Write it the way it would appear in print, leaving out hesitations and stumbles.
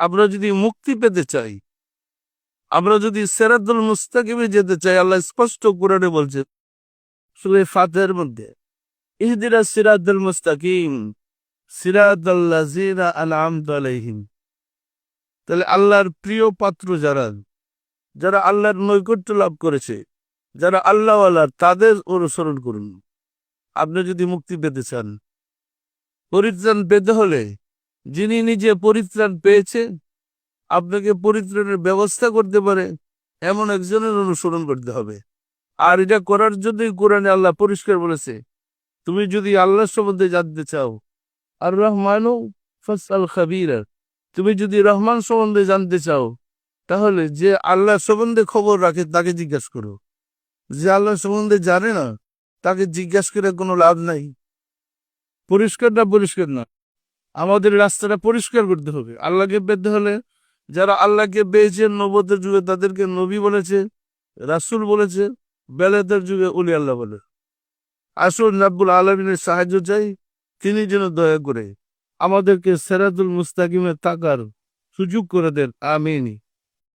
আমরা যদি মুক্তি পেতে চাই, আমরা যদি সিরাতুল মুস্তাকিমে যেতে চাই, আল্লাহ স্পষ্ট কোরআনে বলছে সূরা ফাতিহার মধ্যে, ইহদিনাস সিরাতাল মুস্তাকিম সিরাতাল লাযিনা আনআমতা আলাইহিম। তাহলে আল্লাহর প্রিয় পাত্র যারা, যারা আল্লাহর নৈকট্য লাভ করেছে, যারা আল্লাহওয়ালা, তাদের অনুসরণ করুন। আপনি যদি মুক্তি পেতে চান, পরিত্রাণ পেতে হলে, যিনি নিজে পরিত্রাণ পেয়েছে, আপনাকে পরিত্রাণের ব্যবস্থা করতে পারে এমন একজনের অনুসরণ করতে হবে। আর এটা করার জন্যই কোরআনে আল্লাহ পরিষ্কার বলেছে, তুমি যদি আল্লাহ সম্বন্ধে জানতে চাও, আর রহমানু ফাসআল খাবীরা, তুমি যদি রহমান সম্বন্ধে জানতে চাও, তাহলে যে আল্লাহ সম্বন্ধে খবর রাখে তাকে জিজ্ঞাসা করো। যে আল্লাহ সম্বন্ধে জানে না, তাকে জিজ্ঞাসা করে কোনো লাভ নাই। পরিষ্কার না পরিষ্কার না, আমাদের রাস্তাটা পরিষ্কার করতে হবে। আল্লাহকে পেতে হলে, যারা আল্লাহকে পেয়েছে নবুয়তের যুগে তাদেরকে নবী বলেছে, রাসূল বলেছে, বেলায়েতের যুগে উলি আল্লাহ বলে। আসল রাব্বুল আলামিনের সাহায্য চাই, তিনি যেন দয়া করে আমাদেরকে সিরাতুল মুস্তাকিমে থাকার সুযোগ করে দেন। আমিন।